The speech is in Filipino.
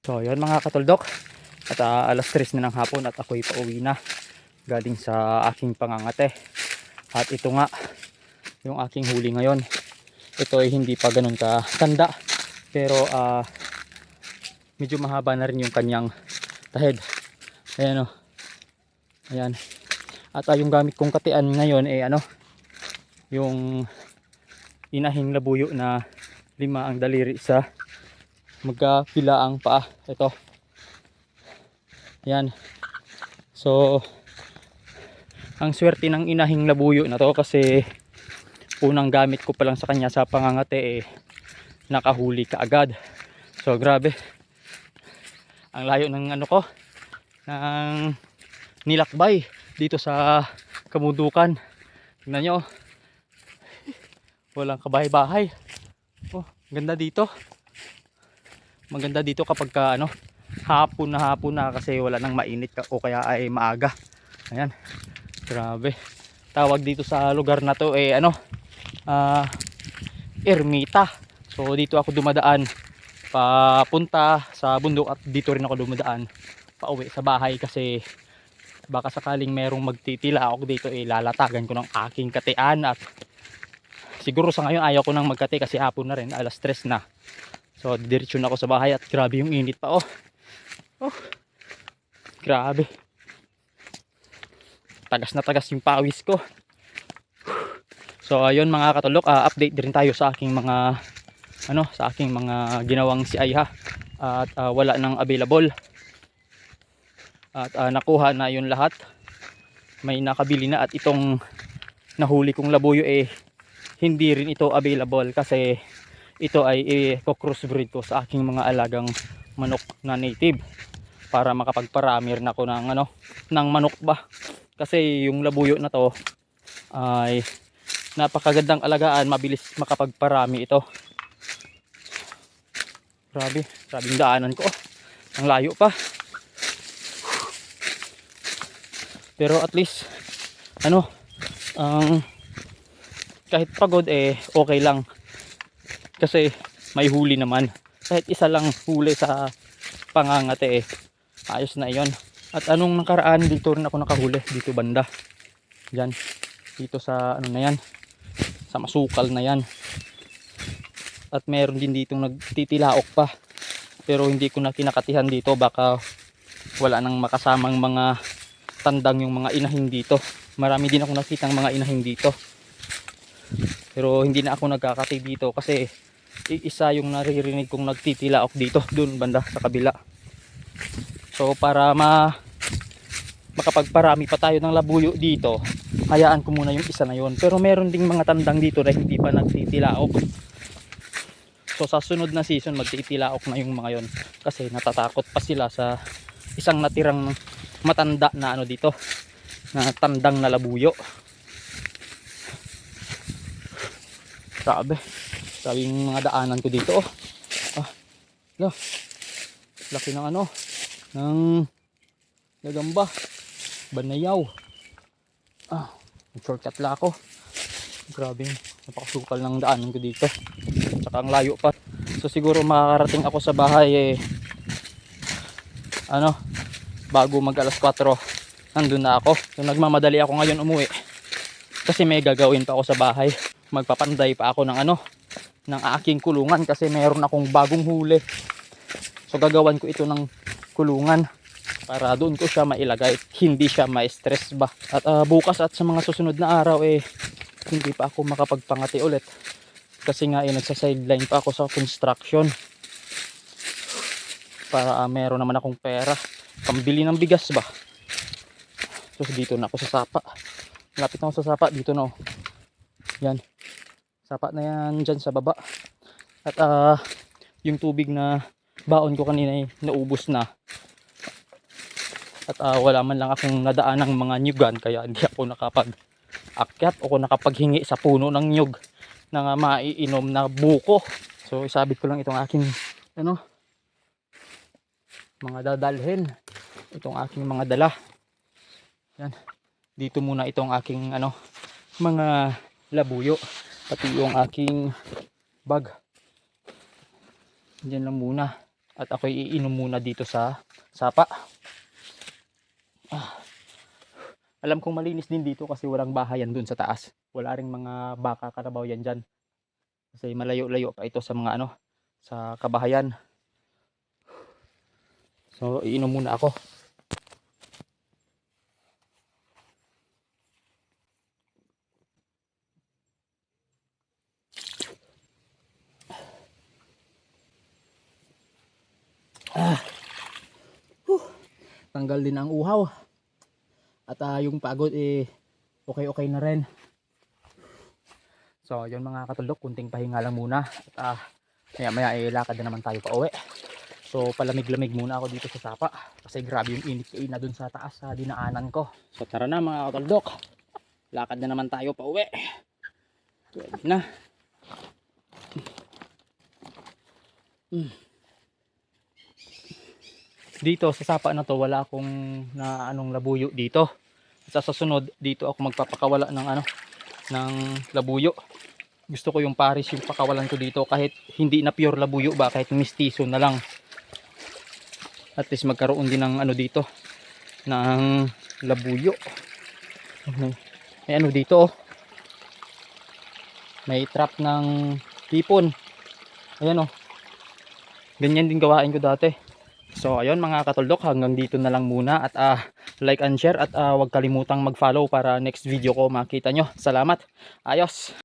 So yun mga katuldok, at alas 3 na ng hapon at ako'y pauwi na galing sa aking pangangate. At ito nga yung aking huli ngayon. Ito ay hindi pa ganun ka tanda, pero medyo mahaba na rin yung kanyang tahid. Ayan o, ayan. At yung gamit kong katian ngayon ay yung inahing labuyo na 5 ang daliri sa magkapila ang paa. Ito, yan. So ang swerte ng inahing labuyo na to, kasi unang gamit ko pa lang sa kanya sa pangangate nakahuli ka agad. So grabe, ang layo ng ko, ng nilakbay dito sa Kamundukan. Tingnan nyo, walang kabahay-bahay. Oh, ganda dito. Maganda dito kapag hapon na kasi wala nang mainit o kaya ay maaga. Ayan, grabe. Tawag dito sa lugar na to Ermita. So dito ako dumadaan papunta sa bundok, at dito rin ako dumadaan pauwi sa bahay, kasi baka sakaling merong magtitila ako dito, lalatagan ko ng aking katian. At siguro sa ngayon ayaw ko nang magkati kasi hapon na rin, alas 3 na. So diretso na ako sa bahay, at grabe yung init pa. Oh, grabe, tagas na tagas yung pawis ko. So ayun mga katulok, update din tayo sa aking mga sa aking mga ginawang CI ha. At wala nang available, at nakuha na yun lahat, may nakabili na. At itong nahuli kong labuyo hindi rin ito available, kasi ito ay i-crossbreed ko sa aking mga alagang manok na native, para makapagparami rin ako ng manok ba. Kasi yung labuyo na to ay napakagandang alagaan, mabilis makapagparami ito. Grabe, grabing daanan ko. Ang layo pa. Pero at least kahit pagod okay lang, kasi may huli naman. Kahit isa lang huli sa pangangate ayos na iyon. At anong nakaraan dito rin ako nakahuli, dito banda dyan, dito sa na yan, sa masukal na yan. At meron din ditong nagtitilaok pa, pero hindi ko na kinakatihan dito, baka wala nang makasamang mga tandang yung mga inahing dito. Marami din ako nakitang mga inahing dito, pero hindi na ako nagkakati dito, kasi isa yung naririnig kong nagtitilaok dito, dun banda sa kabila. So para makapagparami pa tayo ng labuyo dito, hayaan ko muna yung isa na yun. Pero meron ding mga tandang dito na hindi pa nagtitilaok. So sa sunod na season magtitilaok na yung mga yon, kasi natatakot pa sila sa isang natirang matanda na dito, na tandang na labuyo. Grabe, sabi yung mga daanan ko dito. Laki ng ng gagamba, banayaw. Shortcut lang ako. Grabe, napakasukal ng daanan ko dito, saka ang layo pa. So siguro makakarating ako sa bahay bago mag alas 4 nandun na ako. So nagmamadali ako ngayon umuwi, kasi may gagawin pa ako sa bahay. Magpapanday pa ako ng aking kulungan, kasi mayroon akong bagong huli. So gagawan ko ito ng kulungan para doon ko siya mailagay, hindi siya ma-stress ba. At bukas at sa mga susunod na araw hindi pa ako makapagpangati ulit, kasi nga nagsa-sideline pa ako sa construction, para meron naman akong pera pambili ng bigas ba. So dito na ako sa sapa, lapit na ako sa sapa dito yan, sapa na yan dyan sa baba. At yung tubig na baon ko kanina naubos na, at wala man lang akong nadaan ng mga nyugan, kaya hindi ako nakapag-akyat o nakapaghingi sa puno ng nyug na maiinom na buko. So isabit ko lang itong aking mga dadalhin, itong aking mga dala. Yan, dito muna itong aking mga labuyo, pati yung aking bag. Diyan lang muna. At ako'y iinom muna dito sa sapa. Alam kong malinis din dito kasi walang bahayan dun sa taas. Wala ring mga baka karabaw yan dyan. Kasi malayo-layo pa ito sa mga ano, sa kabahayan. So iinom muna ako. Tanggal din ang uhaw. At yung pagod okay na rin. So yun mga katulok, kunting pahinga lang muna. At maya lakad na naman tayo pa uwi. So palamig-lamig muna ako dito sa sapa. Kasi grabe yung init na dun sa taas sa dinaanan ko. So tara na mga katulok. Lakad na naman tayo pa uwi. Pwede na. Dito sa sapa na to wala akong na anong labuyo dito. Sa susunod dito ako magpapakawala ng ng labuyo. Gusto ko yung pares yung pakawalan ko dito kahit hindi na pure labuyo ba, kahit mistiso na lang. At least magkaroon din ng dito ng labuyo. May dito may trap ng hipon. Ayan ganyan din gawain ko dati. So ayun mga katuldok, hanggang dito na lang muna at like and share at huwag kalimutang mag-follow para next video ko makita nyo. Salamat. Ayos.